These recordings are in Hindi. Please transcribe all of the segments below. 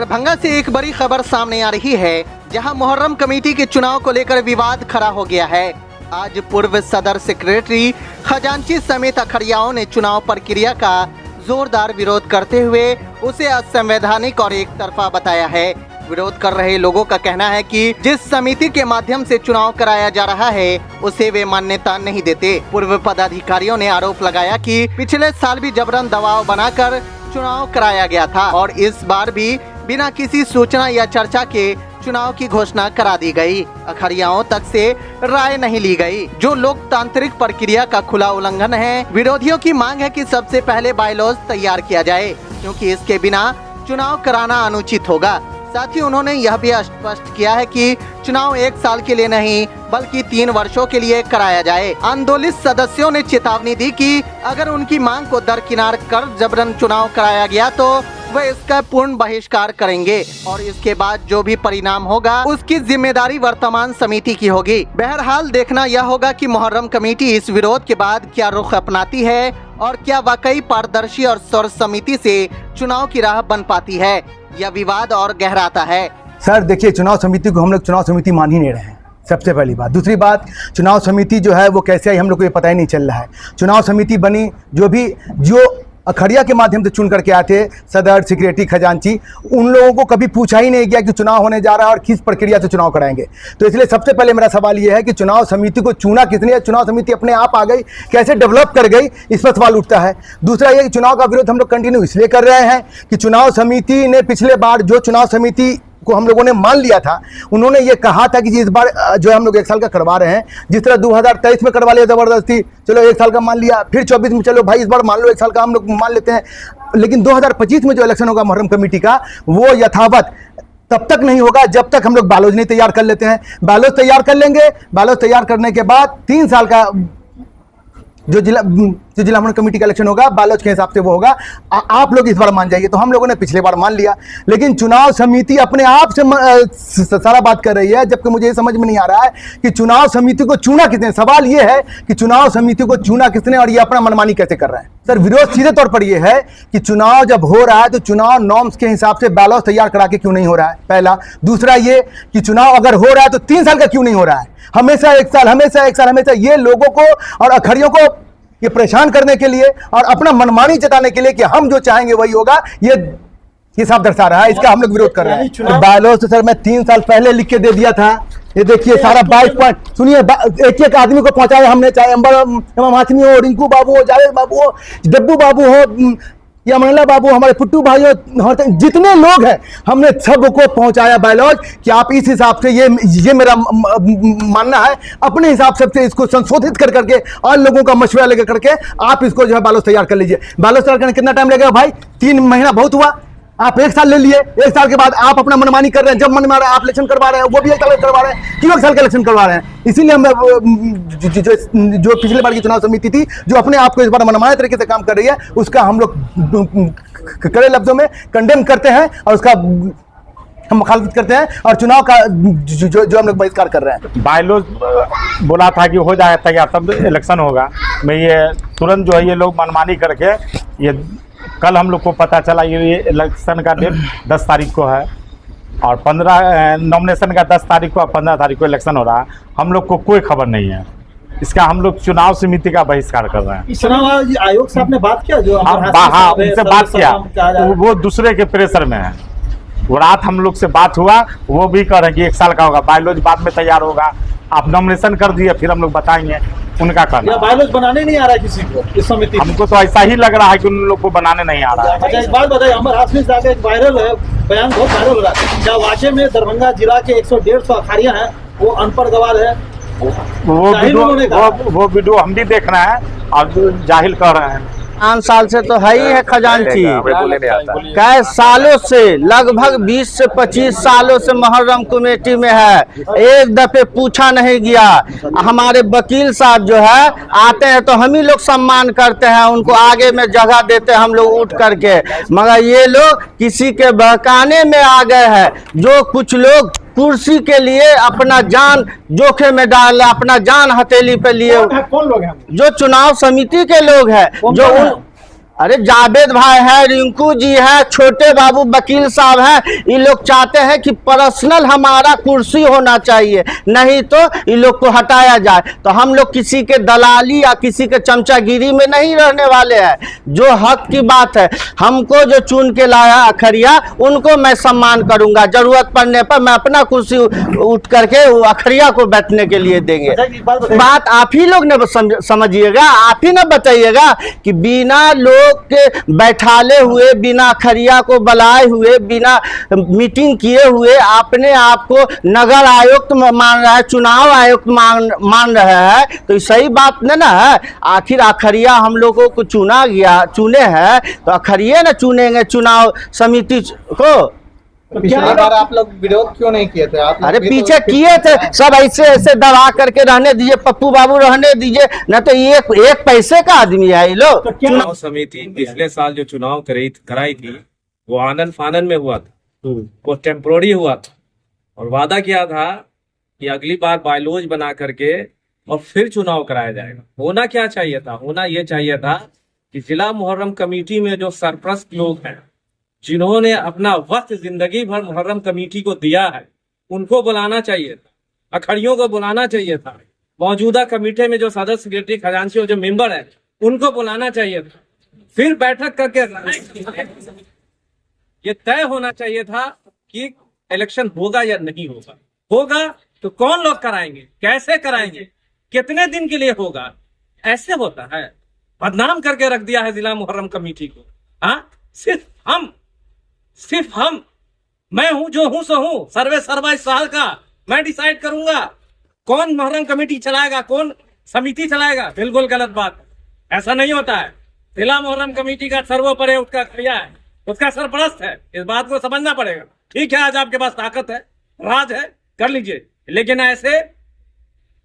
दरभंगा से एक बड़ी खबर सामने आ रही है, जहां मुहर्रम कमेटी के चुनाव को लेकर विवाद खड़ा हो गया है। आज पूर्व सदर सेक्रेटरी, खजांची समेत अखड़ियाओं ने चुनाव प्रक्रिया का जोरदार विरोध करते हुए उसे असंवैधानिक और एक तरफा बताया है। विरोध कर रहे लोगों का कहना है कि जिस समिति के माध्यम से चुनाव कराया जा रहा है उसे वे मान्यता नहीं देते। पूर्व पदाधिकारियों ने आरोप लगाया कि पिछले साल भी जबरन दबाव बनाकर चुनाव कराया गया था और इस बार भी बिना किसी सूचना या चर्चा के चुनाव की घोषणा करा दी गई। अखड़ियाओं तक से राय नहीं ली गई, जो लोकतांत्रिक प्रक्रिया का खुला उल्लंघन है। विरोधियों की मांग है कि सबसे पहले बायलॉज तैयार किया जाए, क्योंकि इसके बिना चुनाव कराना अनुचित होगा। साथ ही उन्होंने यह भी स्पष्ट किया है कि चुनाव 1 साल के लिए नहीं बल्कि 3 वर्षों के लिए कराया जाए। आंदोलित सदस्यों ने चेतावनी दी कि अगर उनकी मांग को दरकिनार कर जबरन चुनाव कराया गया तो वे इसका पूर्ण बहिष्कार करेंगे और इसके बाद जो भी परिणाम होगा उसकी जिम्मेदारी वर्तमान समिति की होगी। बहरहाल देखना यह होगा कि मुहर्रम कमेटी इस विरोध के बाद क्या रुख अपनाती है और क्या वाकई पारदर्शी और सर्वसम्मति से चुनाव की राह बन पाती है। यह विवाद और गहराता है। सर देखिए, चुनाव समिति को हम लोग चुनाव समिति मान ही नहीं रहे हैं, सबसे पहली बात। दूसरी बात, चुनाव समिति जो है वो कैसे आई हम लोग को ये पता ही नहीं चल रहा है। चुनाव समिति बनी जो अखड़िया के माध्यम से चुन करके आए थे, सदर, सेक्रेटरी, खजांची, उन लोगों को कभी पूछा ही नहीं गया कि चुनाव होने जा रहा है और किस प्रक्रिया से चुनाव कराएंगे। तो इसलिए सबसे पहले मेरा सवाल ये है कि चुनाव समिति को चुना किसने? चुनाव समिति अपने आप आ गई, कैसे डेवलप कर गई, इस पर सवाल उठता है। दूसरा ये कि चुनाव का विरोध हम लोग कंटिन्यू इसलिए कर रहे हैं कि चुनाव समिति ने पिछले बार जो चुनाव समिति को हम लोगों ने मान लिया था, उन्होंने ये कहा था कि इस बार जो हम लोग 1 साल का करवा रहे हैं, जिस तरह 2023 में करवा लिया जबरदस्ती, चलो 1 साल का मान लिया, फिर 24 में चलो भाई इस बार मान लो 1 साल का हम लोग मान लेते हैं, लेकिन 2025 में जो इलेक्शन होगा मुहर्रम कमेटी का, वो यथावत तब तक नहीं होगा जब तक हम लोग बायलॉज नहीं तैयार कर लेते हैं। बायलॉज तैयार कर लेंगे, बायलॉज तैयार करने के बाद 3 साल का जो जिला मुहर्रम कमेटी का इलेक्शन होगा बायलॉज के हिसाब से वो होगा। आप लोग इस बार मान जाइए। तो हम लोगों ने पिछले बार मान लिया, लेकिन चुनाव समिति अपने आप से सारा बात कर रही है, जबकि मुझे ये समझ में नहीं आ रहा है कि चुनाव समिति को चुना किसने। सवाल ये है कि चुनाव समिति को चुना किसने और ये अपना मनमानी कैसे कर रहे हैं। सर विरोध सीधे तौर पर यह है कि चुनाव जब हो रहा है तो चुनाव नॉर्म्स के हिसाब से बायलॉज तैयार करा के क्यों नहीं हो रहा है, पहला। दूसरा ये कि चुनाव अगर हो रहा है तो 3 साल का क्यों नहीं हो रहा है, हमेशा 1 साल, हमेशा 1 साल, हमेशा। ये लोगों को और अखड़ियों को ये परेशान करने के लिए और अपना मनमानी जताने के लिए कि हम जो चाहेंगे वही होगा, ये साफ दर्शा रहा है। इसका हम लोग विरोध कर रहे हैं। बायलॉज तो सर मैं 3 साल पहले लिख के दे दिया था। ये देखिए सारा 22 पॉइंट, सुनिए, एक आदमी को पहुंचाया हमने, चाहे इमाम हाशमी हो, रिंकू बाबू हो, जावेद बाबू हो, डब्बू बाबू हो या मंगला बाबू, हमारे पुट्टू भाई हो, जितने लोग हैं हमने सबको पहुंचाया बायलॉज कि आप इस हिसाब से, ये मेरा मानना है, अपने हिसाब से इसको संशोधित कर करके और लोगों का मशवरा लेकर करके आप इसको जो है बायलॉज तैयार कर लीजिए। बायलॉज तैयार करने कितना टाइम लगेगा भाई? 3 महीना बहुत हुआ। आप 1 साल ले लिए, 1 साल के बाद आप अपना मनमानी कर रहे हैं। जब मन मारा आप इलेक्शन करवा रहे हैं, वो भी 1 साल करवा रहे हैं, क्यों 1 साल का इलेक्शन करवा रहे हैं? इसीलिए हम जो पिछले बार की चुनाव समिति थी, जो अपने आप को इस बार मनमाने तरीके से काम कर रही है, उसका हम लोग कड़े लफ्जों में कंडेम करते हैं और उसका हम मुखालफत करते हैं और चुनाव का जो हम लोग बहिष्कार कर रहे हैं। बायलॉज बोला था कि हो जाएगा तैयार तब इलेक्शन होगा। मैं ये तुरंत जो है ये लोग मनमानी करके, ये कल हम लोग को पता चला ये इलेक्शन का डेट 10 तारीख को है और 15 नॉमिनेशन का 10 तारीख को और 15 तारीख को इलेक्शन हो रहा है। हम लोग को कोई खबर नहीं है इसका। हम लोग चुनाव समिति का बहिष्कार कर रहे हैं। चुनाव आयोग से आपने बात किया? जो हाँ, उनसे बात किया, वो दूसरे के प्रेशर में है। वो रात हम लोग से बात हुआ, वो भी कह रहे हैं कि 1 साल का होगा, बायलॉज बाद में तैयार होगा। आप नॉमिनेशन कर दिए, फिर हम लोग बताएंगे। उनका करना बायलॉज बनाने नहीं आ रहा है किसी को इस समिति। हमको तो ऐसा ही लग रहा है कि उन लोग को बनाने नहीं आ रहा है। अच्छा, एक बात बताइए, अमर हाशमी साहब का एक वायरल है बयान, बहुत वायरल हो रहा है। क्या वाकई में दरभंगा जिला के 100-150 अखाड़ियां हैं वो अनपढ़ गवार है? वो वीडियो हम भी देख रहे हैं और जाहिल कह रहे हैं। 5 साल से तो है ही है खजांची। कई सालों से, लगभग 20 से 25 सालों से मुहर्रम कमेटी में है। एक दफे पूछा नहीं गया। हमारे वकील साहब जो है आते हैं तो हम ही लोग सम्मान करते हैं, उनको आगे में जगह देते हैं हम लोग उठ करके, मगर ये लोग किसी के बहकाने में आ गए हैं। जो कुछ लोग कुर्सी के लिए अपना जान जोखिम में डाल, अपना जान हथेली पे लिए। कौन लोग हैं? जो चुनाव समिति के लोग हैं, जो अरे जावेद भाई है, रिंकू जी है, छोटे बाबू वकील साहब हैं, ये लोग चाहते हैं कि पर्सनल हमारा कुर्सी होना चाहिए, नहीं तो ये लोग को हटाया जाए। तो हम लोग किसी के दलाली या किसी के चमचागिरी में नहीं रहने वाले हैं। जो हक की बात है, हमको जो चुन के लाया अखरिया, उनको मैं सम्मान करूंगा। जरूरत पड़ने पर मैं अपना कुर्सी उठ करके वो अखरिया को बैठने के लिए देंगे। बात आप ही लोग ने समझिएगा, आप ही ना बताइएगा कि बिना लोग के बैठाले हुए, बिना खरिया को बुलाए हुए, बिना मीटिंग किए हुए अपने आप को नगर आयुक्त मान रहा है, चुनाव आयुक्त मान रहा है, तो ये सही बात नहीं ना है। आखिर अखरिया हम लोगों को चुने हैं तो अखरिया ना चुनेंगे चुनाव समिति को। पिछली बार आप लोग विरोध क्यों नहीं किए थे? आप अरे पीछे किए थे, सब ऐसे ऐसे दबा करके रहने दीजिए, पप्पू बाबू रहने दीजिए, न तो एक पैसे का आदमी है ये लोग। चुनाव समिति पिछले साल जो चुनाव कराई थी वो आनंद फानन में हुआ था, वो टेम्पोररी हुआ था, और वादा किया था कि अगली बार बायलॉज बना करके और फिर चुनाव कराया जाएगा। होना क्या चाहिए था? होना ये चाहिए था कि जिला मुहर्रम कमेटी में जो सरप्रस्त लोग हैं, जिन्होंने अपना वक्त जिंदगी भर मुहर्रम कमेटी को दिया है, उनको बुलाना चाहिए था, अखड़ियों को बुलाना चाहिए था। मौजूदा कमेटी में जो सदस्य, सेक्रेटरी, खजांची और जो मेंबर है, उनको बुलाना चाहिए था। फिर बैठक करके ये तय होना चाहिए था कि इलेक्शन होगा या नहीं होगा। होगा तो कौन लोग कराएंगे, कैसे कराएंगे, कितने दिन के लिए होगा? ऐसे होता है? बदनाम करके रख दिया है जिला मुहर्रम कमेटी को। हाँ, सिर्फ हम, मैं हूं जो हूं सो हूं, सर्वे सर्वा इस साल का मैं डिसाइड करूंगा कौन मुहर्रम कमेटी चलाएगा, कौन समिति चलाएगा। बिल्कुल गलत बात, ऐसा नहीं होता है। जिला मुहर्रम कमेटी का सर्वोपरि उसका क्रिया है, उसका सरपरस्त है, इस बात को समझना पड़ेगा। ठीक है, आज आपके पास ताकत है, राज है, कर लीजिए, लेकिन ऐसे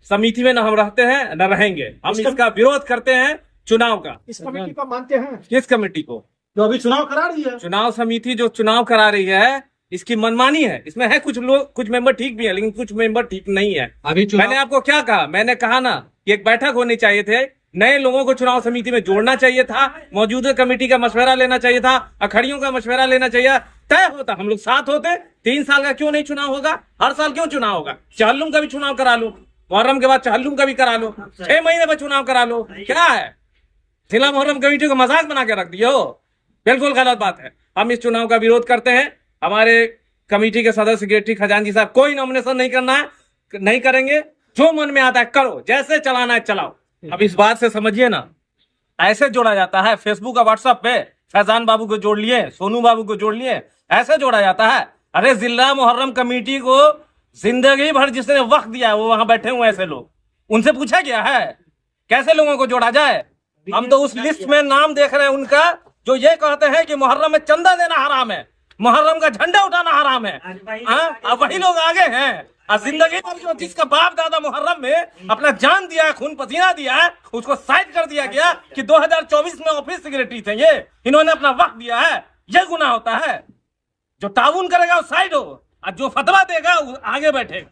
समिति में न हम रहते हैं न रहेंगे। हम इसका विरोध करते हैं, चुनाव का। इस कमेटी को मानते हैं? किस कमेटी को? जो अभी चुनाव करा रही है। चुनाव समिति जो चुनाव करा रही है, इसकी मनमानी है। इसमें है कुछ लोग, कुछ मेंबर ठीक भी है, लेकिन कुछ मेंबर ठीक नहीं है। अभी मैंने आपको क्या कहा? मैंने कहा ना कि एक बैठक होनी चाहिए थे, नए लोगों को चुनाव समिति में जोड़ना चाहिए था, मौजूदा कमेटी का मशवरा लेना चाहिए था, अखड़ियों का मशवरा लेना चाहिए, तय होता, हम लोग साथ होते। 3 साल का क्यों नहीं चुनाव होगा? हर साल क्यों चुनाव होगा? चहल्लुम का भी चुनाव करा लो, मुहर्रम के बाद चहल्लुम का भी करा लो, 6 महीने में चुनाव करा लो। क्या है, जिला मुहर्रम कमेटी को मजाक बना के रख दिए हो? बिल्कुल गलत बात है। हम इस चुनाव का विरोध करते हैं। हमारे कमेटी के सदस्य, सेक्रेटरी, खजांची साहब कोई नॉमिनेशन नहीं करना है, नहीं करेंगे। जो मन में आता है करो, जैसे चलाना है चलाओ। अब इस बात से समझिए ना, ऐसे जोड़ा जाता है फेसबुक और व्हाट्सएप पे, फैजान बाबू को जोड़ लिए, सोनू बाबू को जोड़ लिए, ऐसे जोड़ा जाता है। अरे जिला मुहर्रम कमेटी को जिंदगी भर जिसने वक्त दिया है, वो वहां बैठे हुए ऐसे लोग, उनसे पूछा गया है कैसे लोगों को जोड़ा जाए? हम तो उस लिस्ट में नाम देख रहे हैं उनका जो ये कहते हैं कि मुहर्रम में चंदा देना हराम है, मुहर्रम का झंडा उठाना हराम है। अब वही लोग आगे हैं। और जिंदगी भर जो जिसका बाप दादा मुहर्रम में अपना जान दिया है, खून पसीना दिया है, उसको साइड कर दिया गया कि 2024 में ऑफिस सेक्रेटरी थे ये, इन्होंने अपना वक्त दिया है। ये गुनाह होता है। जो ताउन करेगा वो साइड हो, और जो फतवा देगा वो आगे बैठेगा।